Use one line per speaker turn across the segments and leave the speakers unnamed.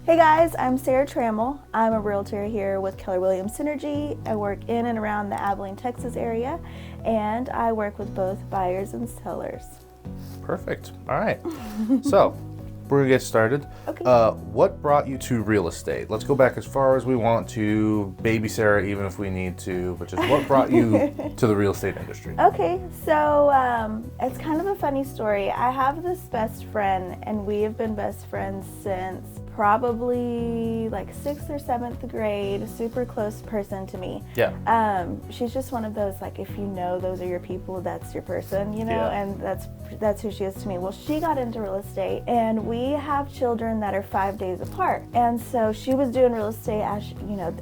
Hey guys, I'm Sarah Trammell. I'm a realtor here with Keller Williams Synergy. I work in and around the Abilene, Texas area, and I work with both buyers and sellers.
Perfect. All right. So, we're going to get started.
Okay.
What brought you to real estate? Let's go back as far as we want to, baby Sarah, even if we need to, but just what brought you to the real estate industry?
Okay, so it's kind of a funny story. I have this best friend, and we have been best friends since probably like 6th or 7th grade, a super close person to me.
Yeah.
She's just one of those, like, if you know those are your people, that's your person, you know,
Yeah.
and that's who she is to me. Well, she got into real estate, and we have children that are 5 days apart. And so she was doing real estate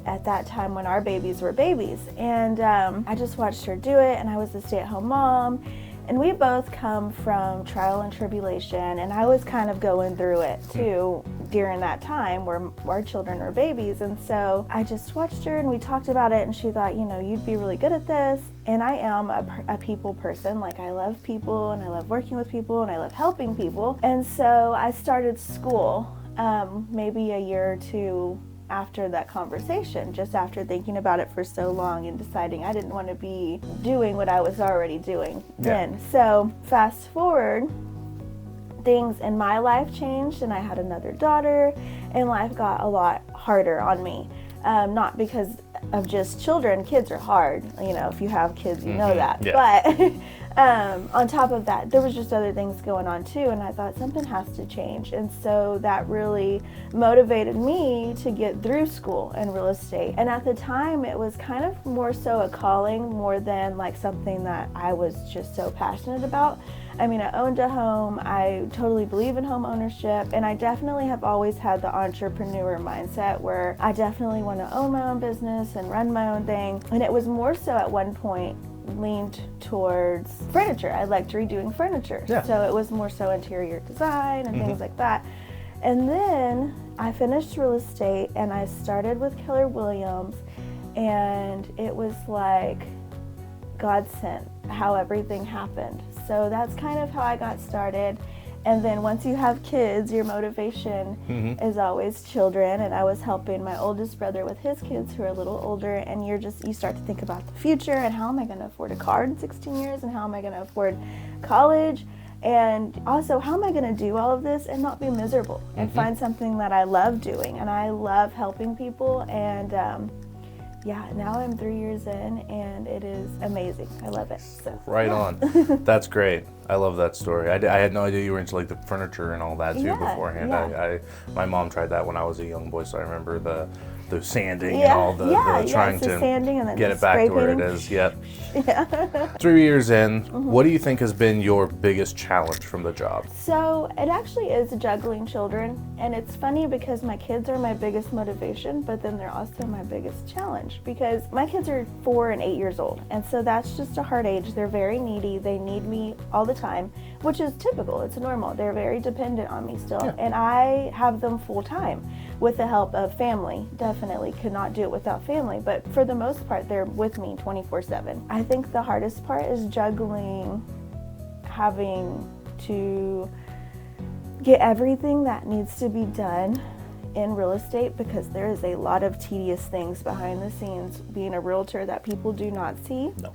at that time when our babies were babies. And I just watched her do it, and I was a stay-at-home mom. And we both come from trial and tribulation, and I was kind of going through it too during that time where our children were babies. And so I just watched her, and we talked about it, and she thought, you'd be really good at this. And I am a people person. Like, I love people, and I love working with people, and I love helping people. And so I started school maybe a year or two after that conversation, just after thinking about it for so long and deciding I didn't want to be doing what I was already doing then. So fast forward, things in my life changed, and I had another daughter, and life got a lot harder on me. Not because of just children. Kids are hard. If you have kids, you know that.
Yeah.
But on top of that, there was just other things going on too, and I thought something has to change. And so that really motivated me to get through school and real estate. And at the time, it was kind of more so a calling more than like something that I was just so passionate about. I mean, I owned a home. I totally believe in home ownership, and I definitely have always had the entrepreneur mindset where I definitely want to own my own business and run my own thing. And it was more so at one point leaned towards furniture. I liked redoing furniture.
Yeah.
So it was more so interior design and things like that. And then I finished real estate, and I started with Keller Williams, and it was like God sent how everything happened. So that's kind of how I got started. And then once you have kids, your motivation is always children. And I was helping my oldest brother with his kids who are a little older. And you start to think about the future, and how am I going to afford a car in 16 years? And how am I going to afford college? And also, how am I going to do all of this and not be miserable and find something that I love doing? And I love helping people. And now I'm 3 years in, and it is amazing. I love it. So,
Right on. That's great. I love that story. I had no idea you were into like the furniture and all that too beforehand.
Yeah.
My mom tried that when I was a young boy, so I remember the sanding and all the trying to
sanding and then
get it back to where it is. Yep. 3 years in, what do you think has been your biggest challenge from the job?
So it actually is juggling children, and it's funny because my kids are my biggest motivation, but then they're also my biggest challenge because my kids are 4 and 8 years old, and so that's just a hard age. They're very needy. They need me all the time, which is typical. It's normal. They're very dependent on me still, and I have them full time with the help of family. Definitely could not do it without family, but for the most part, they're with me 24/7. I think the hardest part is juggling having to get everything that needs to be done in real estate, because there is a lot of tedious things behind the scenes being a realtor that people do not see.
No.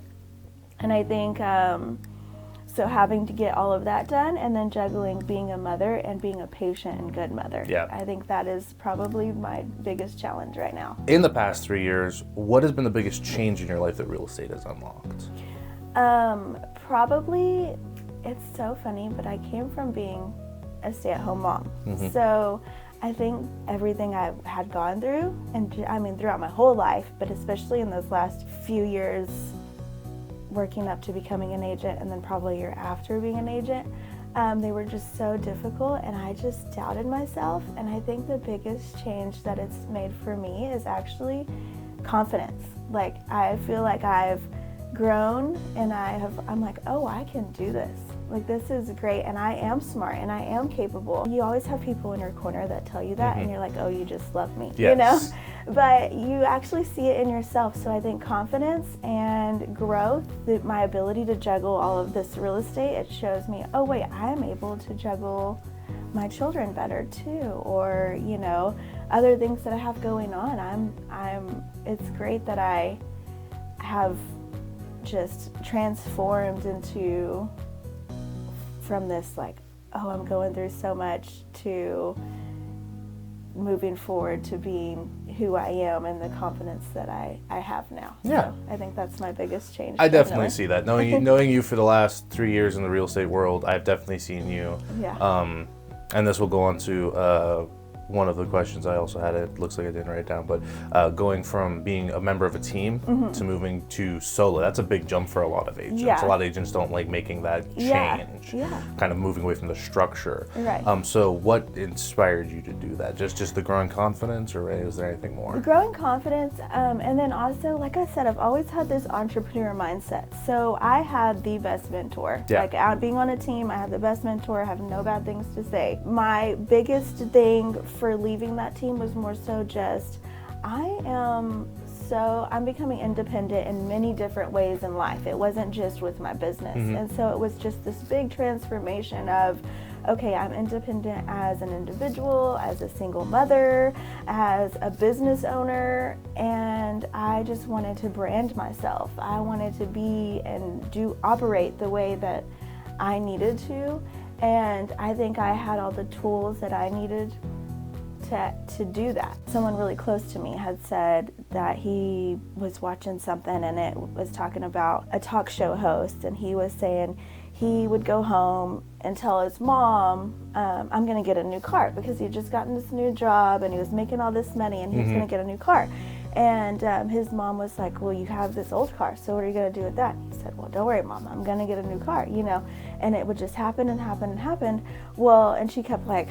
And I think so having to get all of that done, and then juggling being a mother and being a patient and good mother.
Yeah.
I think that is probably my biggest challenge right now.
In the past 3 years, what has been the biggest change in your life that real estate has unlocked?
Probably, it's so funny, but I came from being a stay-at-home mom. So I think everything I had gone through, and I mean throughout my whole life, but especially in those last few years working up to becoming an agent, and then probably a year after being an agent, they were just so difficult, and I just doubted myself. And I think the biggest change that it's made for me is actually confidence. Like, I feel like I've grown, and I'm like, oh, I can do this. Like, this is great, and I am smart, and I am capable. You always have people in your corner that tell you that, and you're like, oh, you just love me, you know? But you actually see it in yourself. So I think confidence and growth, my ability to juggle all of this real estate, it shows me, oh, wait, I am able to juggle my children better too, or other things that I have going on. It's great that I have just transformed into, from this like, oh, I'm going through so much, to moving forward to being who I am and the confidence that I have now.
Yeah.
So I think that's my biggest change.
I definitely see that. Knowing you for the last 3 years in the real estate world, I've definitely seen you.
Yeah.
And this will go on to one of the questions I also had. It looks like I didn't write it down, but going from being a member of a team to moving to solo, that's a big jump for a lot of agents.
Yeah.
A lot of agents don't like making that change, kind of moving away from the structure.
Right.
So what inspired you to do that? Just the growing confidence, or is there anything more?
Growing confidence, and then also, like I said, I've always had this entrepreneur mindset. So I had the best mentor.
Yeah.
Like out being on a team, I have the best mentor. I have no bad things to say. My biggest thing for leaving that team was more so just, I'm becoming independent in many different ways in life. It wasn't just with my business. And so it was just this big transformation of, okay, I'm independent as an individual, as a single mother, as a business owner, and I just wanted to brand myself. I wanted to be and operate the way that I needed to, and I think I had all the tools that I needed to do that. Someone really close to me had said that he was watching something and it was talking about a talk show host, and he was saying he would go home and tell his mom, I'm going to get a new car, because he had just gotten this new job and he was making all this money and he was going to get a new car. And his mom was like, well, you have this old car, so what are you going to do with that? He said, well, don't worry, Mom, I'm going to get a new car, and it would just happen and happen and happen. Well, and she kept like,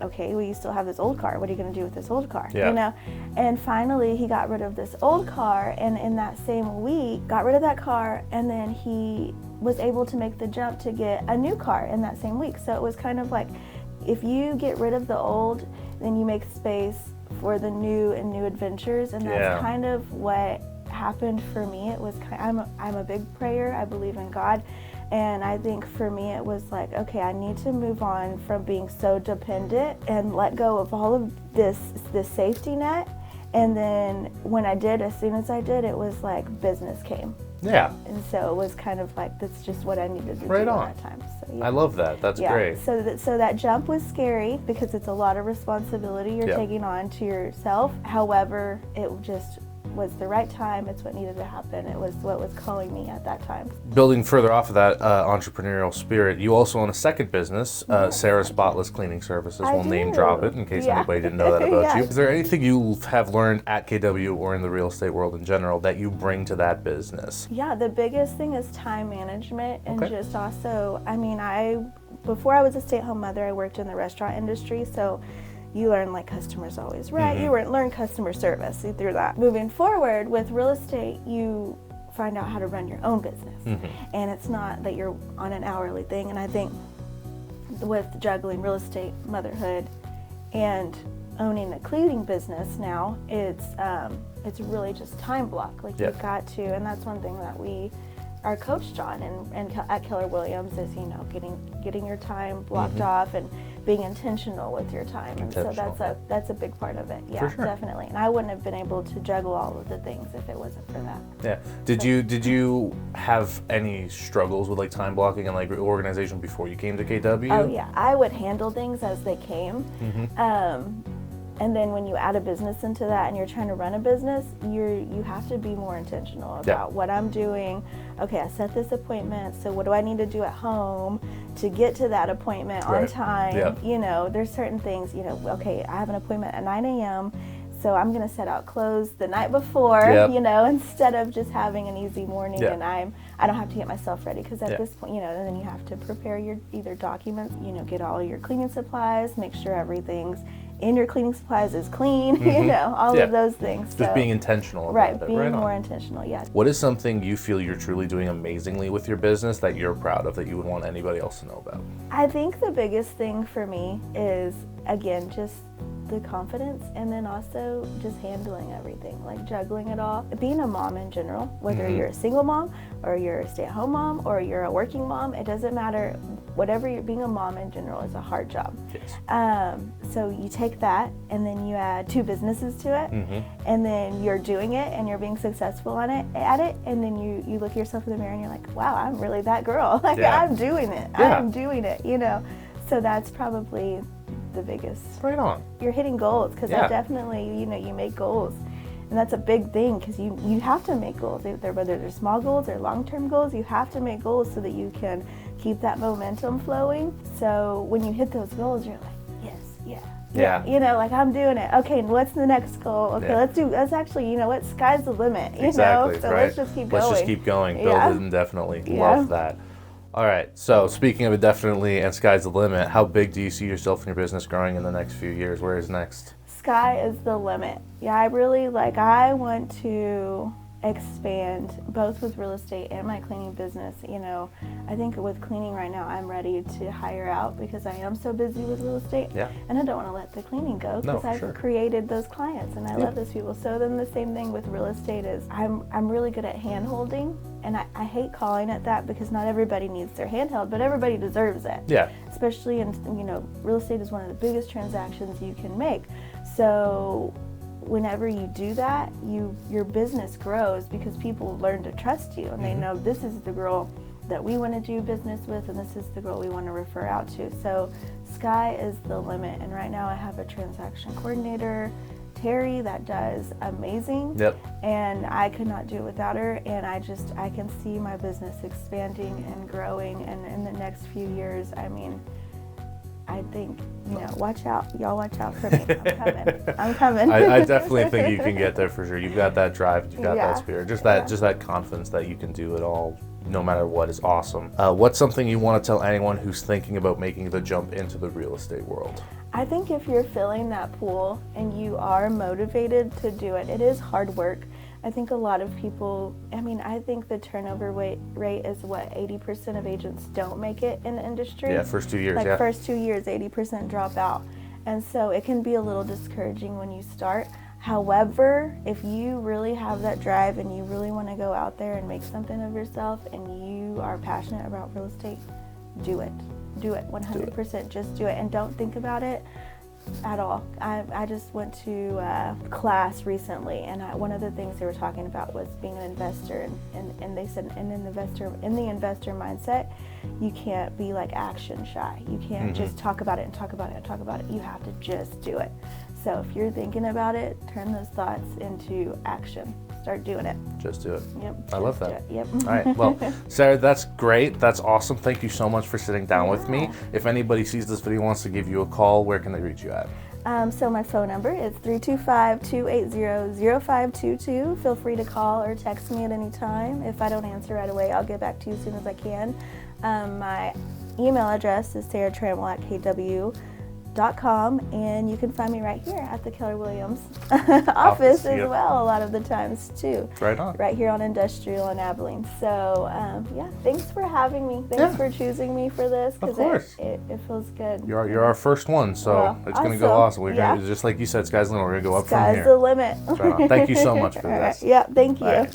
okay, well, you still have this old car. What are you going to do with this old car?
Yeah.
And finally, he got rid of this old car, and in that same week, got rid of that car, and then he was able to make the jump to get a new car in that same week. So it was kind of like, if you get rid of the old, then you make space for the new and new adventures, and that's kind of what happened for me. It was I'm a big prayer. I believe in God. And I think for me it was like, okay, I need to move on from being so dependent and let go of all of this safety net. And then when I did, as soon as I did, it was like business came.
Yeah.
And so it was kind of like, that's just what I needed to do at that time. So,
I love that. That's great.
So that jump was scary because it's a lot of responsibility you're taking on to yourself. However, it just was the right time. It's what needed to happen. It was what was calling me at that time.
Building further off of that entrepreneurial spirit, you also own a second business, Sarah's Spotless Cleaning Services. We'll name drop it in case anybody didn't know that about you. Is there anything you have learned at KW or in the real estate world in general that you bring to that business?
Yeah, the biggest thing is time management, and just also, before I was a stay-at-home mother, I worked in the restaurant industry, so you learn like customers always right. You learn customer service through that. Moving forward with real estate, you find out how to run your own business. And it's not that you're on an hourly thing. And I think with juggling real estate, motherhood, and owning a cleaning business now, it's really just time block. Like you've got to, and that's one thing that we are coached on and at Keller Williams is, getting your time blocked off and being intentional with your time. And so that's a big part of it. Yeah, definitely. And I wouldn't have been able to juggle all of the things if it wasn't for that.
Yeah. Did you have any struggles with like time blocking and like organization before you came to KW?
Oh yeah, I would handle things as they came. And then when you add a business into that and you're trying to run a business, you have to be more intentional about what I'm doing. Okay, I set this appointment, so what do I need to do at home to get to that appointment on time? There's certain things, okay, I have an appointment at 9 a.m., so I'm going to set out clothes the night before, instead of just having an easy morning and I don't have to get myself ready, because at this point, and then you have to prepare your either documents, get all your cleaning supplies, make sure everything's in your cleaning supplies is clean, all of those things.
Just being intentional about it.
Being more intentional,
What is something you feel you're truly doing amazingly with your business that you're proud of, that you would want anybody else to know about?
I think the biggest thing for me is, again, just the confidence, and then also just handling everything, like juggling it all. Being a mom in general, whether you're a single mom or you're a stay-at-home mom or you're a working mom, it doesn't matter. Whatever you're, being a mom in general is a hard job.
Yes.
So you take that and then you add 2 businesses to it, and then you're doing it and you're being successful at it, and then you look at yourself in the mirror and you're like, wow, I'm really that girl. Like, I'm doing it. I'm doing it, you know. So that's probably the biggest.
Right on.
You're hitting goals, because I definitely, you know, you make goals. And that's a big thing, because you have to make goals. Whether they're small goals or long-term goals, you have to make goals so that you can keep that momentum flowing. So when you hit those goals, you're like, yes, yeah. You know, like, I'm doing it. Okay, and what's the next goal? Okay, let's actually, you know what, sky's the limit, you know? So let's just keep going.
Let's just keep going. Build it indefinitely. Love that. All right, so speaking of indefinitely and sky's the limit, how big do you see yourself and your business growing in the next few years? Where is next?
Sky is the limit. Yeah, I want to expand both with real estate and my cleaning business. You know, I think with cleaning right now, I'm ready to hire out because I am so busy with real estate.
Yeah.
And I don't want to let the cleaning go, because I've created those clients and I love those people. So then the same thing with real estate is I'm really good at hand holding, and I hate calling it that because not everybody needs their hand held, but everybody deserves it.
Yeah.
Especially in, you know, real estate is one of the biggest transactions you can make. So whenever you do that, your business grows because people learn to trust you, and they know this is the girl that we want to do business with, and this is the girl we want to refer out to. So sky is the limit. And right now I have a transaction coordinator, Terry, that does amazing. And I could not do it without her, and I can see my business expanding and growing, and in the next few years, I mean, I think, you know, watch out. Y'all watch out for me. I'm coming.
I definitely think you can get there for sure. You've got that drive, you've got that spirit, just that confidence that you can do it all, no matter what, is awesome. What's something you want to tell anyone who's thinking about making the jump into the real estate world?
I think if you're filling that pool and you are motivated to do it, it is hard work. I think a lot of people, I think the turnover rate is what, 80% of agents don't make it in the industry?
Yeah, first 2 years,
First 2 years, 80% drop out. And so it can be a little discouraging when you start. However, if you really have that drive and you really want to go out there and make something of yourself and you are passionate about real estate, do it. Do it 100%. Just do it, and don't think about it at all. I just went to a class recently, and one of the things they were talking about was being an investor, and they said in the investor mindset, you can't be like action shy. You can't just talk about it and talk about it and talk about it. You have to just do it. So if you're thinking about it, turn those thoughts into action. Start doing it.
Just do it.
Yep.
I love that.
Yep.
All right. Well, Sarah, that's great. That's awesome. Thank you so much for sitting down with me. If anybody sees this video and wants to give you a call, where can they reach you at?
So my phone number is 325-280-0522. Feel free to call or text me at any time. If I don't answer right away, I'll get back to you as soon as I can. My email address is sarahtrammell@kw.com, and you can find me right here at the Keller Williams office as well a lot of the times too.
Right on.
Right here on Industrial in Abilene. So thanks for having me. Thanks for choosing me for this, because it feels good.
You're our first one, so it's going to go awesome. We're gonna, just like you said, sky's the limit. We're going to go up from here.
Sky's the limit.
Right on. Thank you so much for this.
Yeah, thank you.